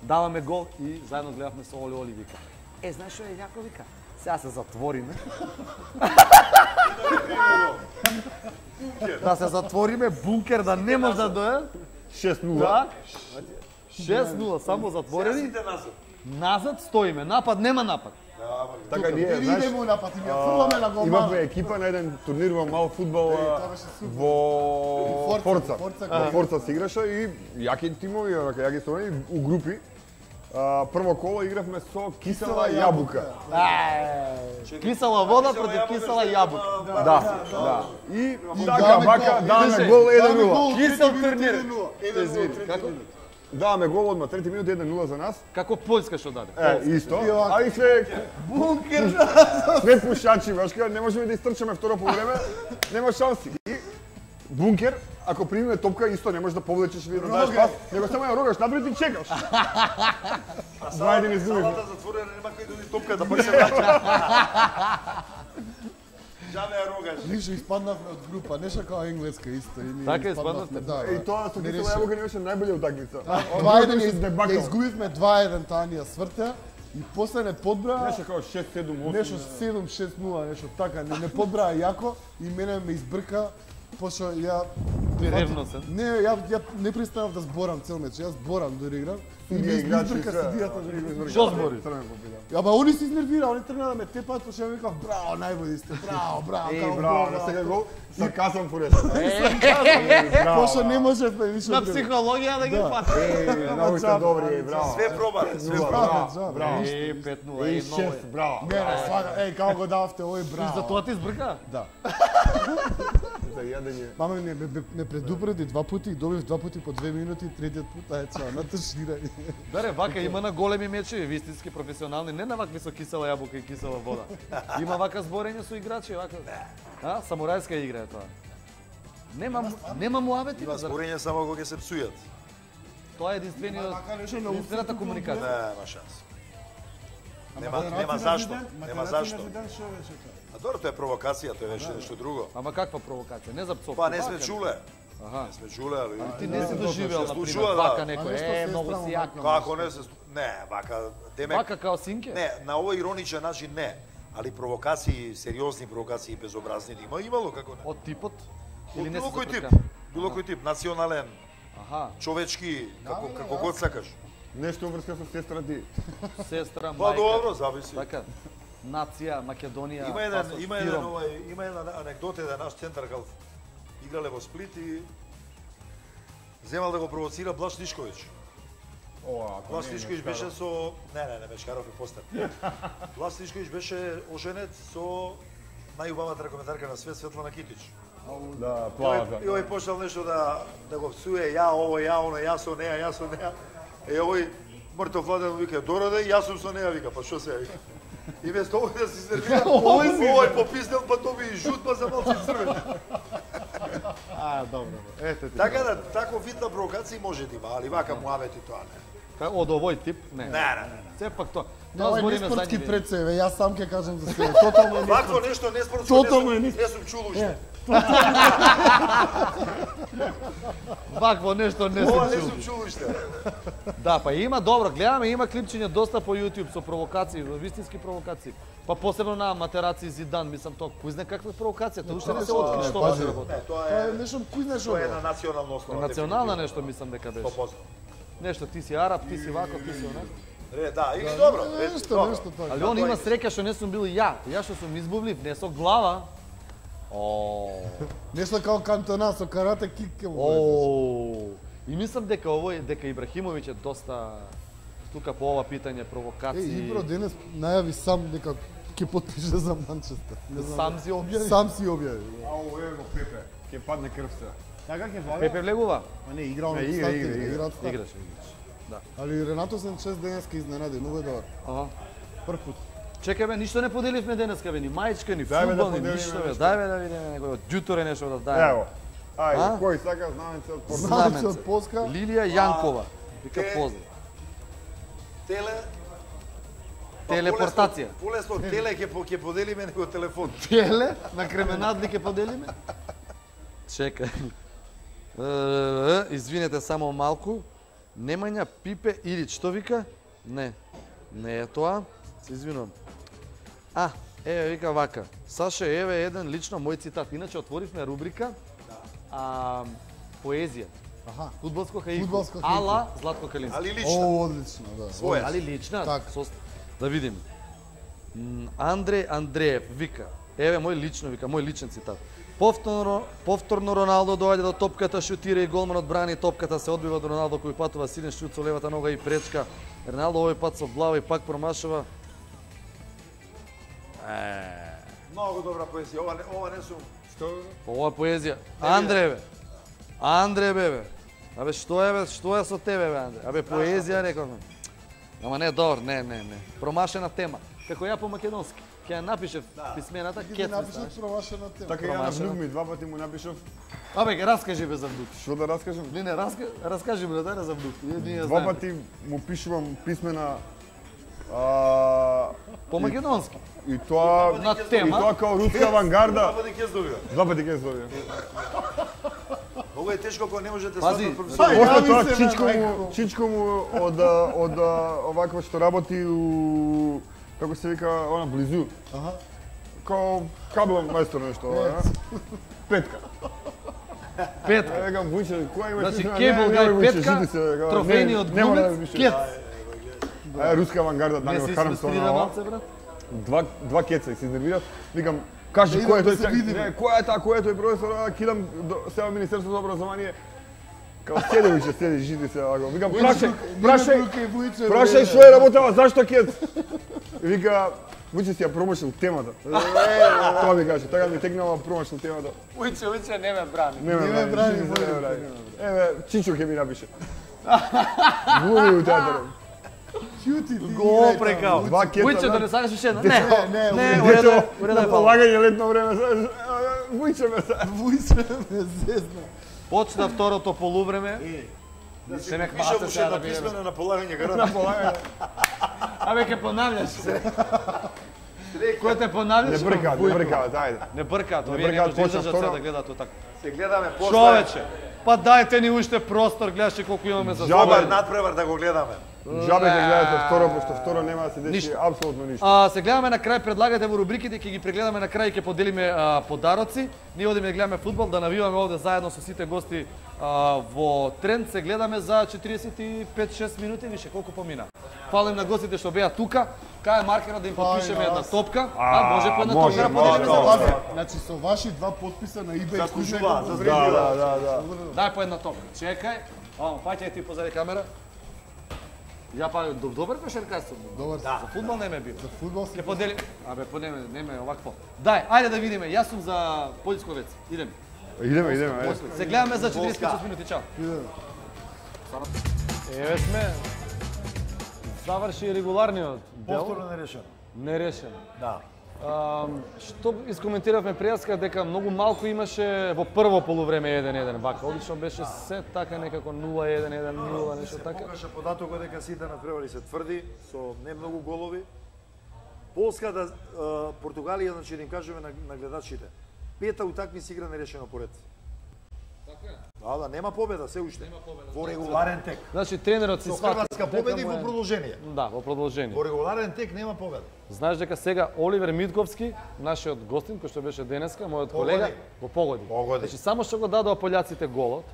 Даваме гол и заедно гледавме со Оли вика. Знаеш што е јако вика? Сега се затвориме. Да се затвориме, бункер да не може да дојде. 6-0. Да. 6-0, само затворени. Сите назад. Назад стоиме, напад нема напад. Така ние, Иде знаеш, му напад и ми ја фрламе на гол. имавме екипа на еден турнир во мал фудбал тоа беше супер. во Форца. Форца. Форца. Во Форца се играше и јаки тимови, онака јаки сторони у групи. Прво коло игравме со кисела јабука. Кисела вода против кисела јабука. Да. И така даваме вака гол. даваме Видеше? гол Даваме 1-0. гол, Кисел трети турнир. минут 1-0. Како? Даваме гол одма, трети минут 1-0 за нас. Како Поljска што даде. Исто. И овака. А и све Бункер. све пушачи, башка, не можеме да истрчаме второ полувреме, нема шанси. И бункер, ако примиме топка, исто не можеш да повлечеш или да дадеш Рогаш. пас, него само ја рогаш напред и чекаш. А Два-еден изгубивме. салата затворена, нема кој доди топка да пак се враќа. Жабе ја рогаш. Више испаднавме од група, нешто како енглеска исто. И ние Така испаднавме, испаднавте? И тоа со Не кисела реши. јабука не беше најболја утакмица. Од 2-1 другото беше да дебакл. изгубивме 2-1 таа ни ја свртеа и после не подбра Беше како 6-7-8. нешто 7-6-0, нешто така, не подбраа јако и мене ме избрка, пошто ја Ревносен. Не, ја не престанав да зборам цел меч, јас зборам дори играм. И ми Судија, играчи, избрка све. судијата дори го избрка. Што збори? Црвен попида. Ама они се изнервира, они тргна да ме тепат, пошто ја викав браво, најболи сте, браво, браво, Еј, као браво, гол, на сега браво. гол, сарказам фурета. Пошто не можевме ништо На друго. психологија да ги Да. фати. Еј, многу сте добри, браво. Све пробале, све Браво, пробале. Браво, браво. Е, 5-0, Еј, е, ново 6, е. браво. Не, не, свака, еј, како го дававте, ој, И за браво. тоа ти избрка? Да. За јадење. Мама не предупреди два пати, и добив два пати по 2 минути, третиот пат, ајде цела, на туширање. Даре, вака има на големи мечеви, вистински професионални, не на вакви со кисела јабука и кисела вода. Има вака зборење со играчи, вака. Самурајска игра е тоа. Нема муабети, Има зар? зборење само кога ќе се псујат. Тоа е единствениот Вака нешто на единствената устата комуникација. Нема шанс. Нема зашто, нема зашто. А добро, тоа е провокација, тоа е нешто друго. Ама каква провокација? Не за пцовка. Па не сме чуле. Аха. Не сме чуле, али... Ти не си доживеал, на пример, Случува, да. вака А некој. нешто се Многу справо си јак. вака. Како не се... Не, вака, демек... Вака као синке? Не, на овој ироничен начин не. Али провокации, сериозни провокации, безобразни имало како не. Од типот? Од Или не било се кој тип, запрекам? било кој тип, национален, Аха. човечки, како год сакаш. Нешто врска со сестра ти. Сестра, Па мајка. добро, зависи. Така. Нација, Македонија. Има еден, пасот, има еден Тиром. има една анекдота да наш центар као играле во Сплит и земал да го провоцира Блаш Нишковиќ. Блаш Нишковиќ беше со не Мечкаров е постар. Блаш Нишковиќ беше оженет со најубавата ракометарка на свет Светлана Китич. Да, плавата. И овој почнал нешто да го псуе, ја ово, ја оно, ја со неа. Е овој мртов владен вика дороде, јас сум со неа, вика, па што се вика. И вместо овој да се сервира, овој пописнел, па тоби и жут, па замолчи црвен. Добро. Ете ти. Така да, таков вид на провокации може да има, али вака муабети тоа не. Од овој тип? Не. Не. Сепак тоа. Ова е збориме за неспортски ниве. пред себе, јас сам ќе кажам за себе. Тотално е Вакво неспортски. нешто неспортско, Тотално е не сум чул уште. Вакво нешто не Ова се не чул. сум чул уште. Да, па има добро, гледаме, има клипчиња доста по YouTube со провокации, вистински провокации. Па посебно на матераци Зидан, мислам тоа, кој знае каква е провокацијата, уште не се откри што пази. може работи. Тоа Тоа е е нешто кој знае што тоа е е. на национална основа. Национална нешто мислам дека беше. 100%. Нешто ти си араб, ти си вако, ти си онако. Да, или добро. Нешто така. Али он има среќа што не сум бил ја. Ја што сум избувлив, не со глава. Нешто као Кантона со карате кик ке му. И мислам дека дека Ибрахимовиќ е доста тука по ова питање провокации. Ибро денес најави сам дека ќе потпише за Манчестер. Не знам. Сам си објави. Сам си објави. Ау, ево го Пепе. Ќе падне крв се. Така ќе влага? Пепе влегува? Ма не, играл на игра, старт, игра. игра од старт. Играш. Али Ренато Санчес денеска изненади, многу е добар. Аха. Прв пат. Чекај бе, ништо не поделивме денеска бе, ни мајчка, ни Дај бе да фудбал, ни поделиме ништо бе. нешто. Дај бе да видиме некој од џуторе нешто да дај. Ево. Ајде, А? кој сака знаменце од Португал? Знаменце од Полска. Лилија Јанкова. Вика Те- поздрав. Теле. Телепортација. Полесно теле ќе поделиме него телефон. Теле на Кременадли ќе поделиме? Чекај. Извинете само малку. Немања Пипе Илич, што вика? Не. Не е тоа. Се извинувам. Еве вика вака. Саше, еве еден лично мој цитат. Иначе отворивме рубрика поезија. Аха. Фудбалско хаику. Фудбалско хаику. Ала Златко Калински. Али лично. О, одлично, да. Своја. Али лична? Така. Да видим. Андреј Андреев вика. Еве мој лично вика, мој личен цитат. Повторно Роналдо доаѓа до топката, шутира и голманот брани топката, се одбива до Роналдо кој патува силен шут со левата нога и пречка. Роналдо овој пат со глава и пак промашува. Многу добра поезија. Ова не сум. Ова поезија. Андре бе. Абе што е со тебе бе Андре? Абе поезија некој. Ама не добро, не. Промашена тема. Како ја по македонски. Ќе ја напишев писмената, Ти ќе напишеш промашена тема. Така ја на внук ми два пати му напишав. Абе, раскажи бе за внук. Што да раскажам? Не, раскажи бе да за внук. Ние Два знаеме. пати му пишувам писмена По македонски. и тоа На тема. И тоа као руска авангарда. Ова ќе здобива. Два пати ќе зборам. Многу е тешко кога не можете Пази, сватат професионално. После јави тоа се, Чичко му од овакво што работи у како се вика она близу. Аха. Као каблов мајстор нешто, а? Петка. Петка. Викам Вујче, која има Значи, писмена? Cable Не, Guy Вујче, Петка, жити се, века, трофејниот нема да глумец, више. Кец. Руска авангарда, Не така се го карам со изфрустрира она. малце, брат? Два кеца и се изнервират. Викам, кажи Да кој е идем да тој? се видиме. Не, кој е таа, кој е тој професор? Кидам сега Министерство за образование. Као седи, жити се овако. Викам, прашај што е работела, зашто кец? И вика, Вујче си ја промашил темата. Тоа ми каже, така ми текнала промашил темата. Ујче, не ме брани. Не ме брани, брани, Вујче, не ме брани. Еве, Чичо ќе ми напише. Глуми у театарот. Ќути ти. Го опрекал. Два кеца, Ујче, да да. не сакаш уште една? Не, Не, Дето, уреда е на фала. полагање летно време, Вујче ме се. Вујче ме зезна. Почна второто полувреме. Да си Се ме пишам хвата уште сега да една биеме. писмена на полагање гарант. На полагање. Абе, ке понављаш. Кој те понављаш? Не бркаат, ајде. Не бркаат, овие не бркаат, може да почна излежат второ. сега да гледаат тоа така. Се гледаме после. Човече, па дајте ни уште простор, гледаш колку имаме за Џабе. Добар надпревар да го гледаме. Джабе да гледате второ, пошто второ нема да се деши Ништо. апсолутно ништо. Се гледаме на крај, предлагате во рубриките, ќе ги прегледаме на крај и ќе поделиме подароци. Ние одиме да гледаме фудбал, да навиваме овде заедно со сите гости во тренд. Се гледаме за 45-6 минути, више колку помина. Фалим на гостите што беа тука. Кај е маркерот да им подпишеме една топка? Може по една може, топка да поделиме за може. вас? Значи со ваши два подписа на eBay Заслужува, Да, да. Дај по една топка. Чекај. Паќај ти позади камера. Ја па добар кошаркар сум. Добар Да, за фудбал не ме бил. За фудбал си. Ќе подели. Абе, по не ме овакво. Дај, ајде да видиме. Јас сум за Поljskovec. Идеме. Идеме, ајде. После. Се гледаме за 45 минути. Чао. Еве сме. Заврши регуларниот дел. Повторно нерешено. Нерешен. Да. Што искоментиравме преска дека многу малку имаше во прво полувреме 1-1 вака. Обично беше се така некако 0-1, 1-0, нешто така. Покажа податокот дека сите надпревари се тврди, со не многу голови. Полска да Португалија, значи да им кажеме на гледачите. 5 утакмици игра нерешено поред. Така е. Да, нема победа се уште. Во регуларен тек. Значи тренерот си Со свати. Хрватска победи во продолжение. Да, во продолжение. Во регуларен тек нема победа. Знаеш дека сега Оливер Митковски, нашиот гостин кој што беше денеска, мојот колега, го погоди. Погоди. Значи само што го дадоа пољаците голот,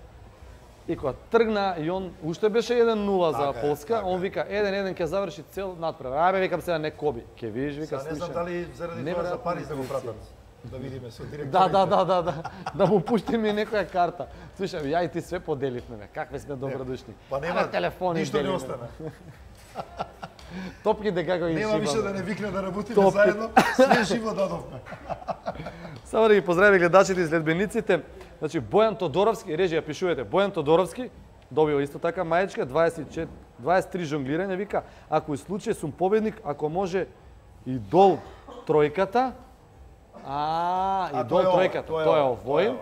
и кога тргна и он уште беше 1-0 за Така е, Полска, така он е. вика 1-1 ќе заврши цел надпревар. Абе викам сега не коби. Ќе видиш вика Сега не знам слушај. дали заради тоа за Париз да го пратат. Да видиме со директорите. Да му пушти ми некоја карта. Слушај, ја и ти све поделивме, бе. Какви сме добродушни. Па нема телефони ништо не делиме. остана. Топки дека го Нема више изшибаме. да не викне да работиме Топки. заедно. Све живо дадовме. Само да ги поздрави гледачите и следбениците. Значи Бојан Тодоровски, режија пишувате, Бојан Тодоровски добива исто така мајчка 23 жонглирање, вика, ако и случај сум победник, ако може и дол тројката. Идол тројката, тоа е овој,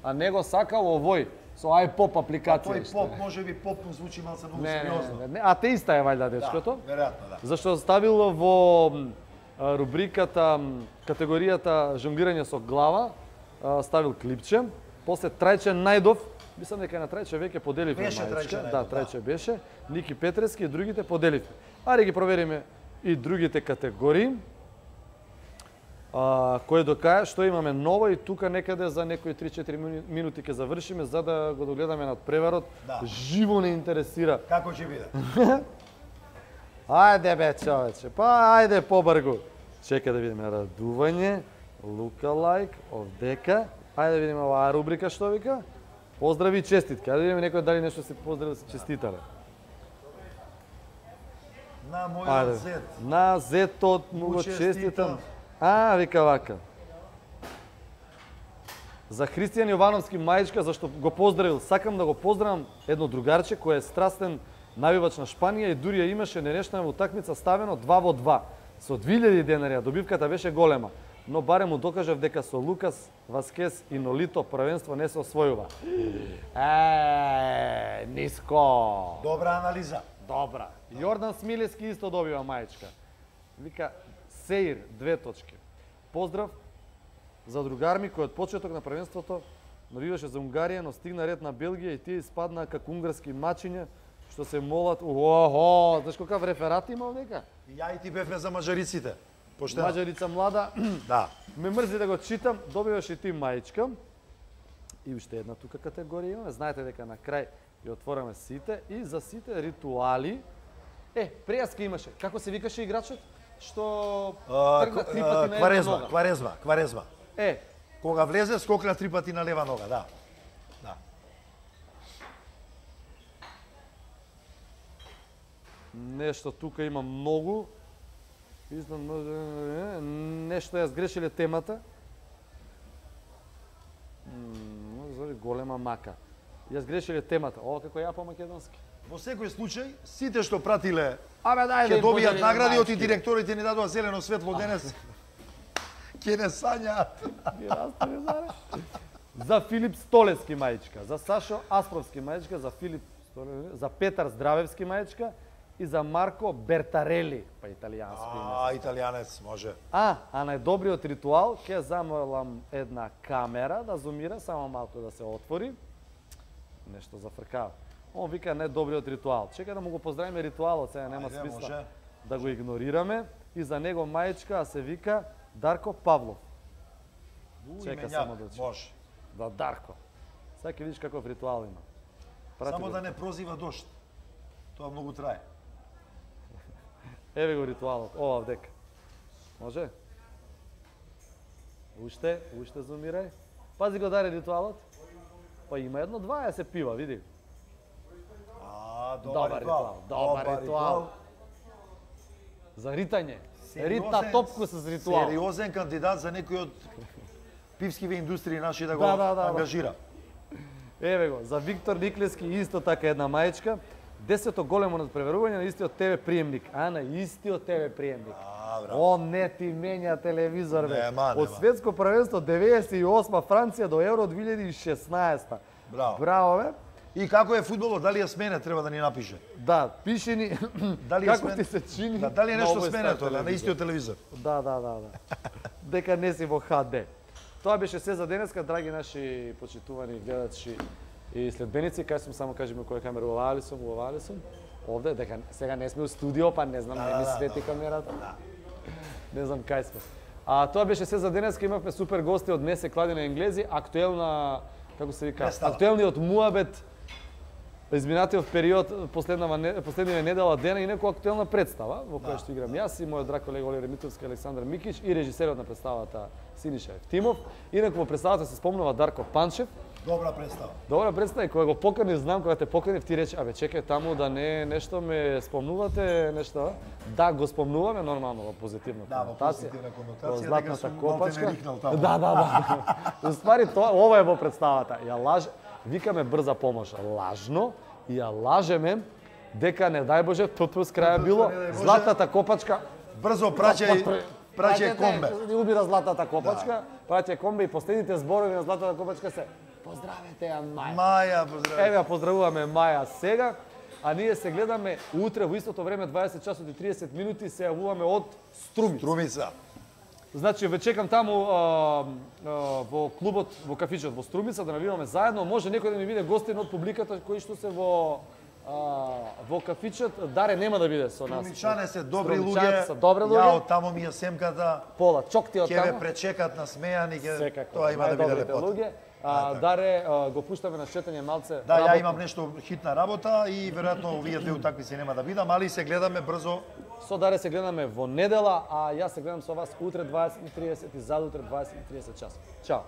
а него сакал овој со iPop апликација. Тој поп, може би поп му звучи малце многу Не, сериозно. не, атеиста е вајда дечкото. Веројатно, да. Зашто ставил во рубриката, категоријата жонглирање со глава, ставил клипче, после Трајче Најдов, мислам дека на Трајче веќе поделивме Беше мајчка. Трајче Најдов, Да, Трајче беше, Ники Петрески и другите поделивме. Ајде ги провериме и другите категории. Кој докаја, што имаме ново и тука некаде за некои 3-4 минути ќе завршиме за да го догледаме над преварот. Да. Живо не интересира. Како ќе биде? Ајде бе човече, па ајде побргу. Чека да видиме радување, лука-лайк, овдека. Ајде да видиме оваа рубрика што вика. Поздрави и честитки. Ајде да видиме некој дали нешто се поздрави се честитале. На мојот Ајде. зет. На зетот му го честитам. Вика вака. За Христијан Јовановски мајчка, зашто го поздравил, сакам да го поздравам едно другарче кој е страстен навивач на Шпанија и дури ја имаше нерешна утакмица ставено 2-2. Со 2000 денарија добивката беше голема, но барем му докажав дека со Лукас, Васкес и Нолито првенство не се освојува. Ниско. Добра анализа. Добра. Јордан Смилески исто добива мајчка. Вика Сеир, 2 точки. Поздрав за другар ми кој од почеток на првенството навиваше за Унгарија, но стигна ред на Белгија и тие испаднаа како унгарски мачиња што се молат. Знаеш какав реферат има овдека? Ја и ти бевме за мажариците. Поштено. Мажарица млада. Да. Ме мрзи да го читам, добиваш и ти мајчка. И уште една тука категорија имаме. Знаете дека на крај ја отвораме сите и за сите ритуали. Прејаска имаше. Како се викаше играчот? Што тргна 3 пати на една нога. Кварезма. Кога влезе, скокна 3 пати на лева нога, да. Да. Нешто тука има многу. Нешто ја сгрешиле темата. Зори голема мака. Ја сгрешиле темата. Ова како ја по-македонски. Во секој случај, сите што пратиле Дај ќе добијат награди, и директорите ни дадоа зелено светло денес. Ќе не сањаат. За Филип Столески мајчка, за Сашо Аспровски мајчка, за Филип Столески, за Петар Здравевски мајчка и за Марко Бертарели, па италијанско име. Италијанец, може. А најдобриот ритуал, ќе замолам една камера да зумира, само малку да се отвори. Нешто зафркава. Он вика најдобриот ритуал. Чека да му го поздравиме ритуалот, сега нема смисла да го игнорираме. И за него мајчка се вика Дарко Павлов. Чека само да чуем. Може. Да, Дарко. Сега ќе видиш каков ритуал има. Само да не прозива дошт. Тоа многу трае. Еве го ритуалот, ова вдека. Може? Уште зумирај. Пази го даре ритуалот. Па има едно 20 пива, види. Добар ритуал. За ритање. Рита топку с ритуал. Сериозен кандидат за некој од пивскиве индустрии наши да го Да. ангажира. Еве го, за Виктор Никлески исто така една маечка. 10-то големо надпреверување на истиот ТВ приемник. А на истиот ТВ приемник. Он не ти менја телевизор, бе. Нема. Од светско првенство 98 Франција до Евро 2016. Браво, бе. И како е фудбалот, дали е смене, треба да ни напише. Да, пиши ни Дали е како смен- ти се чини. Да, дали е на нешто овој сменето стар на телевизор. истиот телевизор. Да. Дека не си во HD. Тоа беше се за денеска, драги наши почитувани гледачи и следбеници. Кај сум, само кажи ми која камера, ували сум. Овде, дека сега не сме у студио, па не знам, не ми свети камерата. Не знам кај сме. Тоа беше се за денеска, имавме супер гости од Месе Кладина Енглези, актуелна, како се вика, Представа. актуелниот муабет изминатиот период, последниве недела дена, инаку актуелна представа, во која што играм јас и мојот драг колега Оливер Митовски, Александар Микич и режисерот на представата Синиша Евтимов. Инаку во представата се спомнува Дарко Панчев. Добра представа. Добра представа, и кога го поканив, знам кога те поканив, ти рече, абе чекај таму да не нешто ме спомнувате, нешто. Да, го спомнуваме нормално во позитивна Да, во конотација. позитивна конотација, Во дека златната сум малте копачка. нерихнал таму. Да. Уствари тоа, ова е во представата. Ја лаже, викаме брза помош, лажно и ја лажеме дека не дај Боже с краја било не дај Боже. златната копачка. Брзо праќај комбе. Ни убира златната копачка, праќај комбе и последните зборови на златната копачка се поздравете ја Маја. Маја, поздрави. Еве ја поздравуваме Маја сега, а ние се гледаме утре во истото време 20 часот и 30 минути се јавуваме од Струмица. Струмица. Значи ве чекам таму во клубот, во кафичот во Струмица да навиваме заедно. Може некој да ми биде гостин од публиката кои што се во кафичот. Даре нема да биде со нас. Струмичане се добри Струмичаните луѓе. се добри Ја луѓе. од таму ми е семката. Пола чокти од Ќе ве таму. пречекат на смејани, Секако. тоа има да биде Најдобрите лепота. луѓе. Даре го пуштаме на шетање малце. Да, ја работно. имам нешто хитна работа и веројатно овие две утакмици нема да бидам, али се гледаме брзо. Со Даре се гледаме во недела, а јас се гледам со вас утре 20:30 и задутре 20:30 часот. Чао.